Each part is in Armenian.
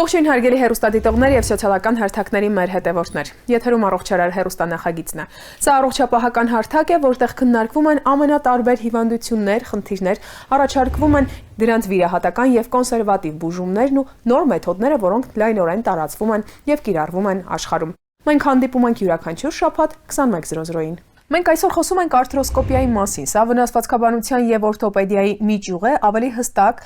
Ողջույն հարգելի հեռուստադիտողներ եւ սոցիալական հարթակների մեր հետևորդներ։ Եթերում առողջարար հեռուստանախագիծն է։ Սա առողջապահական հարթակ է, որտեղ քննարկվում են ամենատարբեր հիվանդություններ, խնդիրներ, առաջարկվում են դրանց վիրահատական եւ կոնսերվատիվ բուժումներն ու նոր մեթոդները, որոնք լայնորեն տարածվում են եւ կիրառվում են աշխարհում։ Մենք հանդիպում ենք յուրաքանչյուր շաբաթ 21:00-ին։ Մենք այսօր խոսում ենք արթրոսկոպիայի մասին։ Սա վնասվածքաբանության եւ օրթոպեդիայի միջուղ է, ավելի հստակ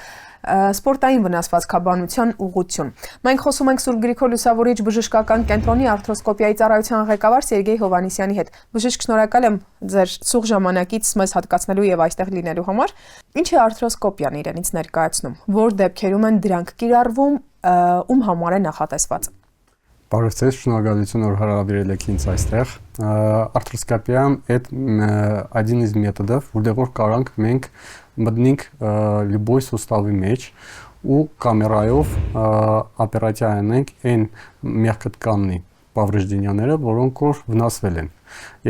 սպորտային վնասվածքաբանության ուղղություն։ Մենք խոսում ենք Սուրբ Գրիգոր Լուսավորիչ բժշկական կենտրոնի արթրոսկոպիայի ծառայության ղեկավար Սերգեյ Հովհաննիսյանի հետ։ Բժիշկ, շնորհակալ եմ ձեր սուղ ժամանակից մեզ հատկացնելու եւ այստեղ լինելու համար։ Ինչ է արթրոսկոպիան իրենից ներկայացնում։ Որ դեպքերում են դրանք կիրառվում, ում համար է նախատեսված։ Բարև ձեզ, շնորհակալություն, որ հրավիրել եք ինձ այստեղ։ Արթրոսկոպիան այդ один из методов, որտեղ կարանք մենք մտնենք любой суставի մեջ ու կամերայով օպերացիա անենք այն մեղքատկաննի поврежденияները, որոնք որ վնասվել են։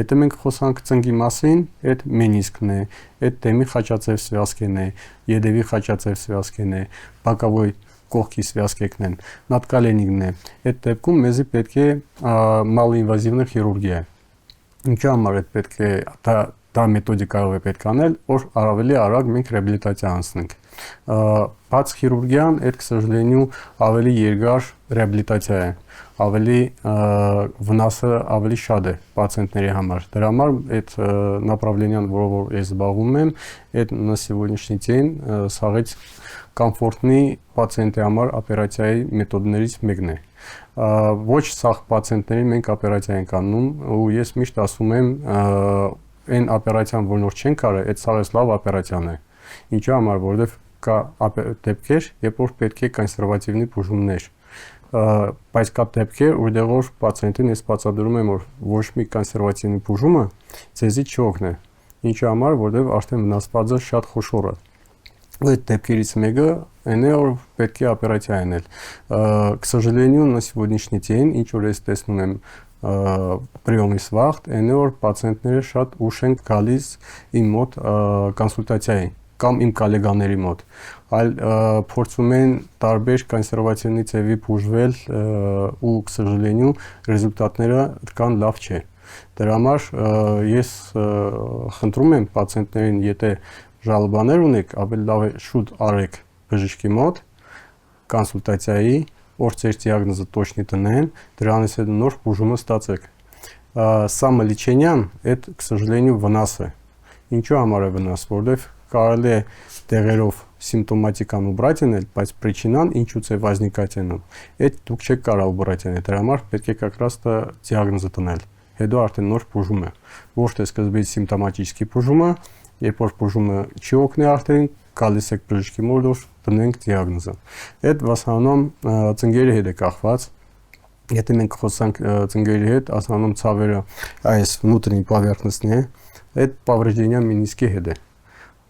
Եթե մենք խոսանք ծնկի մասին, այդ մենիսկն է, այդ դեմի խաչաձև սվյազքն է, ետևի խաչաձև սվյազքն է, բակավոյ կողքի սվյազքն են, նատկալենիկն է։ Այդ դեպքում մեզի պետք է մալինվազիվնի խիրուրգիա։ Ինչու համար այդ պետք է դա մեթոդիկայով է պետք անել, որ ավելի արագ մենք ռեաբիլիտացիա անցնենք։ Բաց խիրուրգիան այդ, к сожалению, ավելի երկար ռեաբիլիտացիա է, ավելի վնասը ավելի շատ է պացիենտների համար։ Դրա համար այդ направлением, որով ես զբաղվում եմ, այդ на сегодняшний день սաղից կոմֆորտնի պացիենտի համար օպերացիայի մեթոդներից մեկն է։ Ոչ սաղ պացիենտներին մենք օպերացիա ենք անում, ու ես միշտ ասում եմ, այն օպերացիան, որն որ չենք արել, այդ սաղից լավ օպերացիան է։ Ինչու համար, որովհետև կա դեպքեր, երբ որ պետք է կոնսերվատիվնի բուժումներ, բայց կա դեպքեր, որտեղ որ պացիենտին ես բացատրում եմ, որ ոչ մի կոնսերվատիվնի բուժումը ցեզի չօգնի։ Ինչու համար, որովհետև արդեն վնասվածքը շատ խոշոր է։ Այդ դեպքերից մեկը այն է, որ պետք է օպերացիա անել։ К сожалению, на сегодняшний день, ինչ որ ես տեսնում եմ приемից վաղ, այն է, որ պացիենտները շատ ուշ են գալիս իմ մոտ կոնսուլտացիայի կամ իմ գոլեգաների մոտ, այլ փորձում են տարբեր կոնսերվատիվնի ձևի բուժվել ու к сожалению, ռեզուլտատները կան լավ չէ։ Դրա համար ես խնդրում եմ պացիենտներին, եթե ժալոբաներ ունեք, ավելի лав է շուտ արեք բժշկի մոտ կոնսուլտացիայի, որ ձեր դիագնոզը точно տնեն, դրանից հետո նոր բուժումը ստացեք։ Самолечением это, к сожалению, վնաս է։ Ինչու համար է վնաս, որովհետև կարելի է դեղերով սիմպտոմատիկան убрать անել, բայց причинան ինչուց է возникать անում։ Այդ դուք չեք կարող убрать անել, դրա համար պետք է как раз դիագնոզը տնել։ Հետո արդեն նոր բուժում է։ Ոչ թե սկզբից սիմպտոմատический բուժումը, երբ որ բուժումը չի օգնի արդեն գալիս եք բժշկի մոտ, որ տնենք դիագնոզը։ Այդ в основном ծնկերի հետ է կախված։ Եթե մենք խոսանք ծնկերի հետ, основном ցավերը այս внутренний поверхностный է, այդ повреждение մենիսկի հետ է։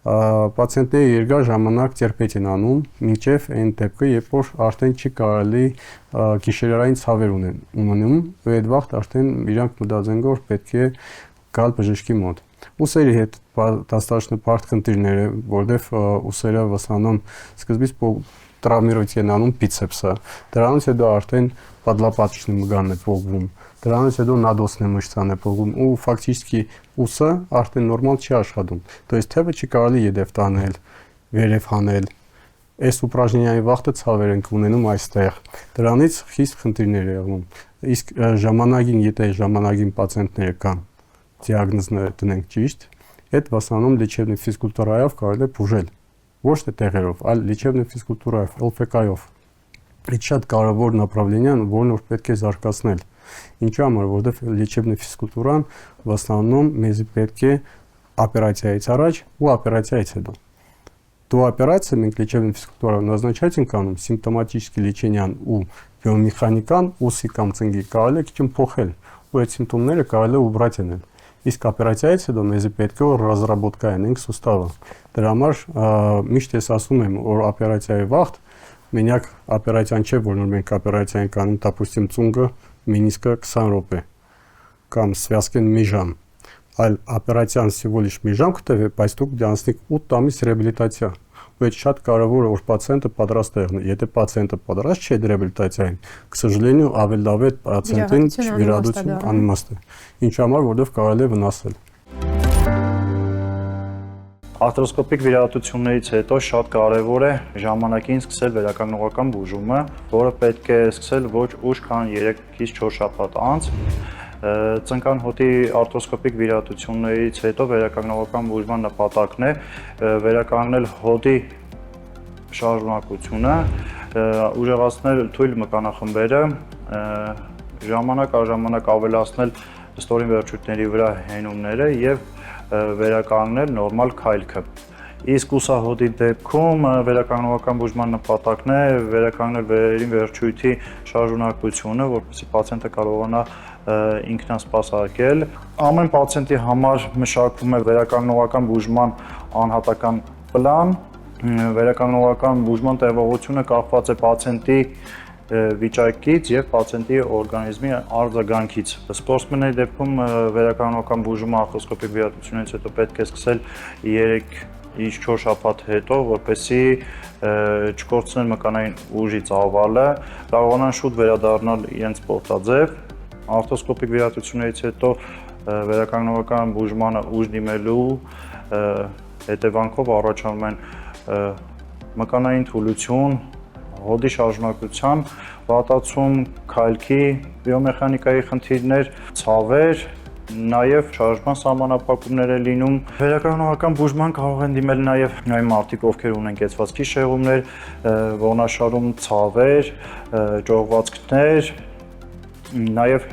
Պացիենտները երկար ժամանակ терпеть են անում, մինչև այն դեպքը, երբ որ արդեն չի կարելի գիշերային ցավեր ունենում, ու այդ վաղ արդեն իրանք մտածեն, որ պետք է գալ բժշկի մոտ։ Ուսերի հետ достаточно բարդ խնդիրներ է, որովհետև ուսերը в основном սկզբից травмировать են անում բիցեպսը, դրանից հետո արդեն подлопаточный մգանն է փոխվում, դրանից հետո նադոսный մышцան է փոխվում ու фактически ուսը արդեն նորմալ չի աշխատում, то есть թևը չի կարելի ետև տանել, վերև հանել, այս упражнение-ի վաղտը ցավեր ենք ունենում այստեղ, դրանից խիստ խնդիրներ է եղնում, իսկ ժամանակին, եթե ժամանակին պացիենտները կան, դիագնոզը տնենք ճիշտ, այդ в основном лечебной физкультурայով կարելի է բուժել, ոչ թե տեղերով, այլ лечебной физкультурայով, ԼՖԿ-ով։ Այդ շատ կարևոր направление, որն որ պետք է զարգացնել։ Ինչու համար, որովհետև лечебной физкультурան в основном մեզ պետք է օպերացիայից առաջ ու օպերացիայից հետո։ До операции մենք лечебной физкультурой назначать ենք անում սիմպտոմատический լечениան ու բիոմեխանիկան ուսի կամ ծնկի կարելի է քիչ փոխել, ու այդ սիմպտոմները կարելի է убрать անել։ Իսկ օպերացիայից հետո մեզ պետք է որ разработка անենք суставը։ Դրա համար միշտ ես ասում եմ, որ օպերացիայի վաղ մենակ օպերացիան չէ, որ մենք օպերացիա ենք անում, допустим, ծունկը, մենիսկը 20 րոպե կամ связкեն մի ժամ, այլ օպերացիան всего лишь մի ժամ կտևի, բայց դուք դրանցնիկ 8 ամիս ռեաբիլիտացիա։ ու այդ շատ կարևոր է որ պացիենտը պատրաստ է եղնի։ Եթե պացիենտը պատրաստ չէ ռեաբիլիտացիային, к сожалению, ավելի լավ է պացիենտին վիրահատություն անիմաստ է։ Ինչ համար, որովհետև կարելի է վնասել։ Արտրոսկոպիկ վիրահատություններից հետո շատ կարևոր է ժամանակին սկսել վերականգնողական բուժումը, որը պետք է սկսել ոչ ուշ, քան 3-ից 4 շաբաթ անց։ Ծնկան-հոտի արտրոսկոպիկ վիրահատություններից հետո վերականգնողական բուժման նպատակն է վերականգնել հոտի շարժունակությունը, ուժեղացնել թույլ մկանախմբերը, ժամանակ առ ժամանակ ավելացնել ստորին վերջույթների վրա հենումները եւ վերականգնել նորմալ քայլքը։ Իսկ ուսահոդի դեպքում վերականգնողական բուժման նպատակն է վերականգնել վերին վերջույթի շարժունակությունը, որպեսզի պացիենտը կարողանա ինքնասպասարկել։ Ամեն պացիենտի համար մշակվում է վերականգնողական բուժման անհատական պլան։ Վերականգնողական բուժման տևողությունը կախված է պացիենտի վիճակից եւ պացիենտի օրգանիզմի արձագանքից։ Սպորտսմենների դեպքում վերականգնողական բուժումը արտրոսկոպիկ վիրահատությունից հետո պետք է սկսել 3-ից 4 շաբաթ հետո, որպեսզի չկորցնեն մկանային ուժի ծավալը, կարողանան շուտ վերադառնալ իրենց սպորտաձև։ Արտրոսկոպիկ վիրահատությունից հետո վերականգնողական բուժմանը ուժ դիմելու հետևանքով առաջանում են մկանային թուլություն, հոդի շարժունակության վատացում, քայլքի, բիոմեխանիկայի խնդիրներ, ցավեր, նաև շարժման սահմանափակումներ է լինում։ Վերականգնողական բուժման կարող են դիմել նաև այն մարդիկ, ովքեր ունեն կեցվածքի շեղումներ, ողնաշարում ցավեր, ճողվածքներ, նաև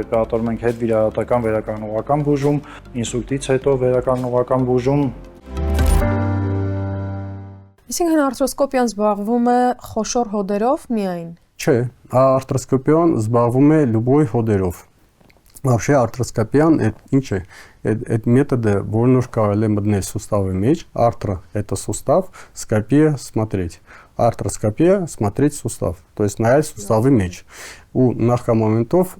կատարում ենք հետվիրահատական վերականգնողական բուժում, ինսուլտից հետո վերականգնողական բուժում։ Այսինքն արտրոսկոպիան զբաղվում է խոշոր հոդերով միայն։ Չէ, արտրոսկոպիան զբաղվում է любой հոդերով։ Вообще артроскопиан это ինչ է, այդ методы, որն որ կարելի է մտնել суставի մեջ, артро это сустав, скопия смотреть. Артроскопия смотреть сустав, то есть նայել суставի մեջ։ Ու նախքան մոմենտով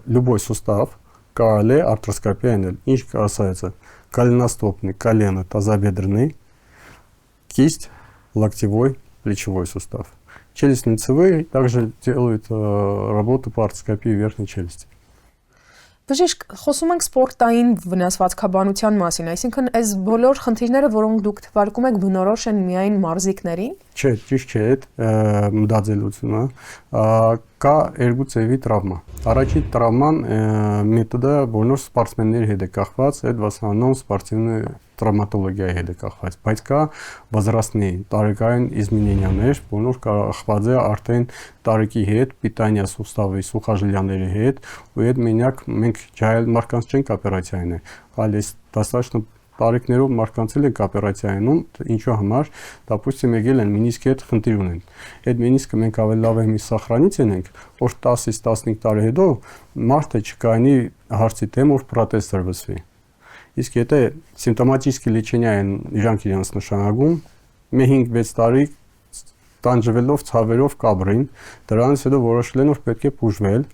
любой сустав կարելի է артроскопия անել։ Ինչ կասается, голеностопный, колено, тазобедренный, кисть, локтевой, плечевой сустав. Челюстно-лицевые также делают работу по артроскопии верхней челюсти. Բժիշկ, խոսում ենք սպորտային վնասվածքաբանության մասին, այսինքն այս բոլոր խնդիրները, որոնք դուք թվարկում եք, բնորոշ են միայն մարզիկների։ Չէ, ճիշտ չէ, այդ մտածելությունը կա երկու ձևի տրավմա։ Առաջի տրավման մեթոդը բոլոր սպորտսմենների հետ է կախված, այդ в основном спортивная травматология հետ է կախված, բայց կա возрастные տարեկան измененияներ, բոլոր կախված է արդեն տարեկի հետ, питание суставի, սուխաժիլյանների հետ, ու այդ մենակ մենք ջայել մարկանց չենք օպերացիային է, այլ достаточно տարիքներով մարկանց էլ են օպերացիայինում, ինչու համար, допустим, եկել են մենիսկի հետ խնդիր ունեն։ Այդ մենիսկը մենք ավելի լավ է մի սախրանից ենք, որ 10-ից 15 տարի հետո մարդը չկայանի հարցի դեմ, որ պրոթեզ տրվի։ Իսկ եթե սիմպտոմատически լечение են իրանք իրենց նշանակում, մի 5-6 տարի տանջվելով ցավերով կաբրին, դրանից հետո որոշել են որ պետք է բուժվել,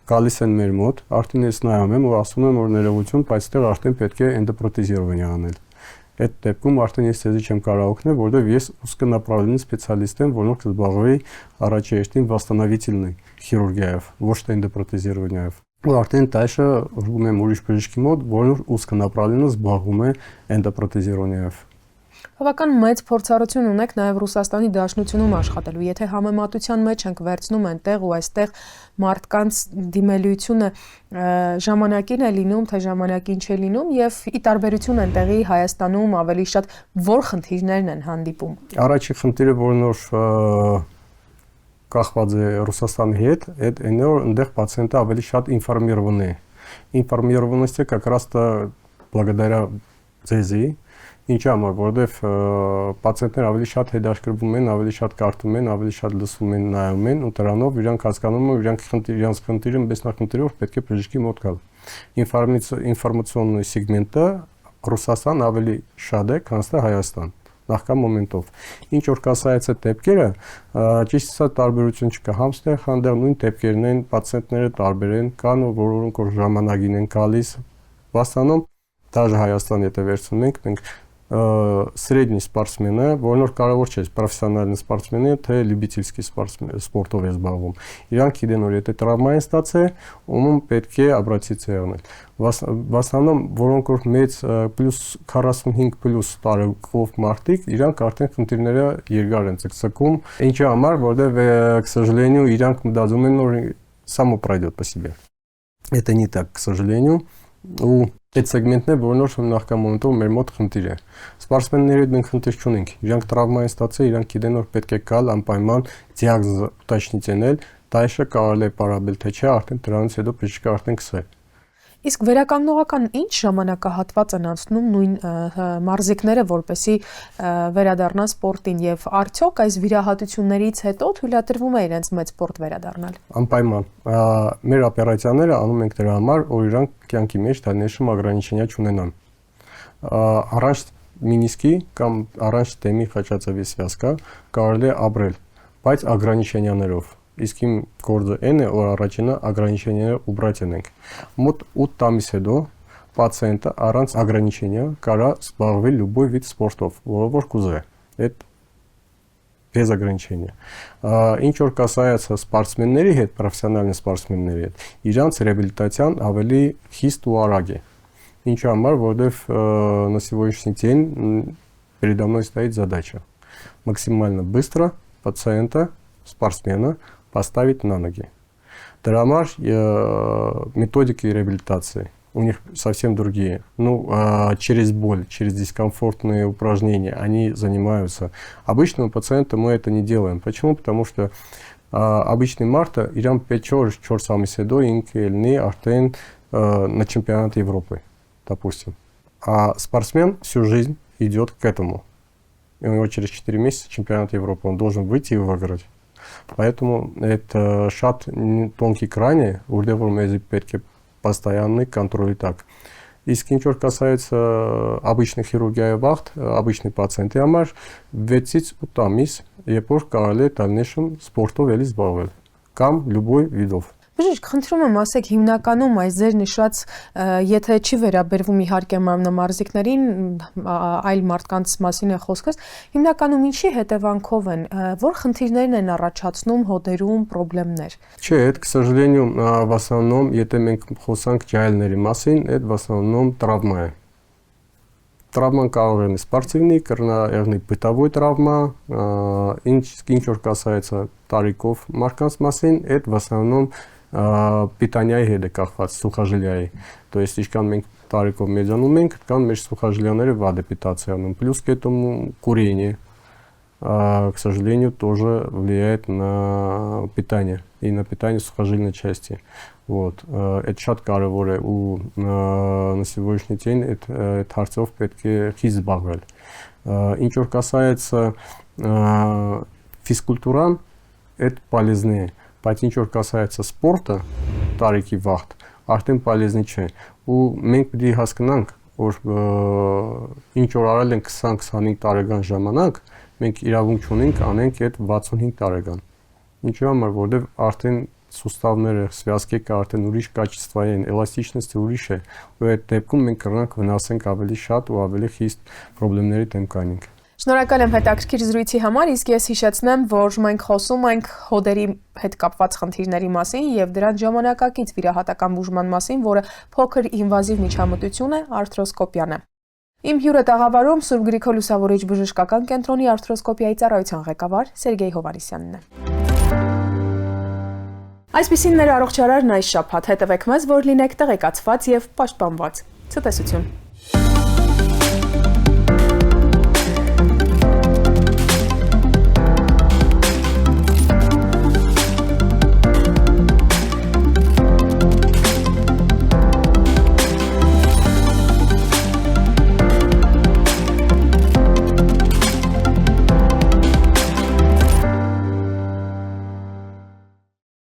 գալիս են մեր մոտ, արդեն ես նայում եմ ու ասում եմ որ ներողություն, բայց այդտեղ արդեն պետք է էնդոպրոթեզирование անել։ Այդ դեպքում արդեն ես ցեզի չեմ կարող օգնել, որովհետև ես узконаправленный специалист եմ, որոնք զբաղվի առաջի հերթին восстановительной хирургиայով, ոչ թե էնդոպրոթեզированиայով։ Ու արդեն դաշը ուղղում եմ ուրիշ բժշկի մոտ, որը узконаправленно զբաղվում է էնդոպրոթեզированиայով։ Բավական մեծ փորձառություն ունեք նաև Ռուսաստանի Դաշնությունում աշխատելու։ Եթե համեմատության մեջ ենք վերցնում այնտեղ ու այստեղ մարդկանց դիմելիությունը ժամանակին է լինում, թե ժամանակին չէ լինում եւ ի տարբերություն այնտեղի Հայաստանում ավելի շատ որ խնդիրներն են հանդիպում։ Առաջի խնդիրը, որն որ կախված է Ռուսաստանի հետ, այդ այնը որ այնտեղ պացիենտը ավելի շատ ինֆորմирован է։ Ինֆորմированность как раз-то благодаря ձեզի Ինչի համար, որովհետև պացիենտները ավելի շատ հետաքրքրվում են, ավելի շատ կարդում են, ավելի շատ լսում են, նայում են ու դրանով իրանք հասկանում են, իրանք խնդիրը մեծնախնդիրը որ պետք է բժշկի մոտ գալ։ Ինֆորմացիոնный սեգմենտը Ռուսաստան ավելի շատ է, քան Հայաստան նախքան մոմենտով։ Ինչ որ կասается դեպքերը, ճիշտ ասած տարբերություն չկա, համստեղ հանդեղ նույն դեպքերն են, պացիենտները տարբեր են, կան որոնք որ ժամանակին են գալիս, в основном даже Հայաստան եթե վերցնում ենք, մենք սրեդնի սպորտսմենը, որն որ կարևոր չէ, պրոֆեսիոնալնի սպորտսմենը, թե լյուբիցիլսկի սպորտով է զբաղվում։ Իրանք գիտեն, որ եթե տրավմա են ստացել, ում պետք է обратиться եղնել։ В основном, որոնք որ մեծ պլյուս 45 պլյուս տարեկան մարդիկ, իրանք արդեն խնդիրները երկար են ցկցկում, ինչի համար, որտեղ, к сожалению, իրանք մտածում են, որ само пройдет по себе. Это не так, к сожалению. У այդ սեգմենտն է, որն որ նախքան մոմենտով մեր մոտ խնդիր է։ Սպորտսմենների հետ մենք խնդիր չունենք։ Իրանք տրավմա են ստացել, իրանք գիտեն, որ պետք է գալ անպայման դիագնոզ уточнить անել, դայշը կարելի է պարաբել թե չէ, արդեն դրանից հետո պետք է արդեն քսել։ Իսկ վերականգնողական ինչ ժամանակահատված են անցնում նույն մարզիկները, որպեսզի վերադառնան սպորտին եւ արդյոք այս վիրահատություններից հետո թույլատրվում է իրենց մեծ սպորտ վերադառնալ։ Անպայման մեր օպերացիաները անում ենք դրա համար, որ իրանք կյանքի մեջ դալնեշում ограничения չունենան։ Առանց մինիսկի կամ առանց դեմի խաչածավի սվյազկա կարելի է ապրել, բայց ограничениաներով։ Իսկ իմ գործը այն է, որ առաջինը ограничениաները убрать ենք։ Մոտ 8 ամիս հետո պացիենտը առանց ограничения կարա զբաղվել любой вид спортов, որը որ կուզե։ Այդ без ограничения։ Ինչ որ կասается սպորտսմենների հետ, պրոֆեսիոնալ սպորտսմենների հետ, իրանց ռեաբիլիտացիան ավելի խիստ ու արագ է։ Ինչու համար, որովհետև на сегодняшний день передо мной стоит задача максимально быстро пациента, спортсмена поставить на ноги. Дրա համար методики реабилитации у них совсем другие. Ну, через боль, через дискомфортные упражнения они занимаются. Обычному пациенту мы это не делаем. Почему? Потому что обычный марта իրան պետք է 4 ամիս հետո ինքը ելնի արդեն на чемпионат Европы, допустим. А спортсмен всю жизнь идет к этому. И у него через 4 месяца чемпионат Европы. Он должен выйти и выиграть. Поэтому это шат тонкий крайне, урдевор мези պետք է постоянный контроль и так. Իսկ ինչ որ կասается обычной хирургии վաղ, обычный пациенты համար 6-ից 8 ամիս, երբ որ կարելի է դալնեշում սպորտով էլի զբաղվել կամ любой видов. Բժիշկ, խնդրում եմ ասեք հիմնականում այս ձեր նշած, եթե չի վերաբերվում իհարկե մարմնամարզիկներին, այլ մարդկանց մասին է խոսքս, հիմնականում ինչի հետևանքով են, որ խնդիրներն են առաջացնում հոդերում պրոբլեմներ։ Չէ, այդ, к сожалению, в основном, եթե մենք խոսանք ջահելների մասին, այդ в основном травма է։ Травման կարող է спортивный, կրնաեղնի բытовой травма, ինչ որ կասается տարիքով մարդկանց մասին, այդ в основном питанияի հետ է կախված, սուխաժիլիայի։ То есть ինչքան մենք տարիքով մեծանում ենք, կան մեր սուխաժիլիաները վատ է питаться, плюс к этому курение, к сожалению, тоже влияет на питание и на питание сухожильной части. Вот. Это շատ կարևոր է ու на сегодняшний день այդ հարցով պետք է խիստ զբաղվել։ Ինչ որ կասается физкультурան, это полезно է, բայց ինչ որ կասается спорта, տարիքի վաղ, արդեն полезно չէ։ Ու մենք պետք է հասկանանք, որ ինչ որ արել են 20-25 տարեկան ժամանակ, մենք իրավունք չունենք անենք այդ 65 տարեկան։ Ինչու համար, որովհետև արդեն суставները, связки-ը արդեն ուրիշ կաչիստվայի են, էլաստիչնեսը ուրիշ է, ու այդ դեպքում մենք կրնանք վնասենք ավելի շատ ու ավելի խիստ խնդիրների դեմ կանենք։ Շնորհակալ եմ հետաքրքիր զրույցի համար, իսկ ես հիշեցնեմ, որ մենք խոսում ենք հոդերի հետ կապված խնդիրների մասին եւ դրանց ժամանակակից վիրահատական բուժման մասին, որը փոքր ինվազիվ միջամտություն է, արթրոսկոպիան է։ Իմ հյուրը տաղավարում Սուրբ Գրիգոր Լուսավորիչ բժշկական կենտրոնի արթրոսկոպիայի ծառայության ղեկավար Սերգեյ Հովհաննիսյանն է։ Այսպիսին մեր առողջարարն այս շաբաթ, հետևեք մեզ, որ լինեք տեղեկացված եւ պաշտպանված։ Ցտեսություն։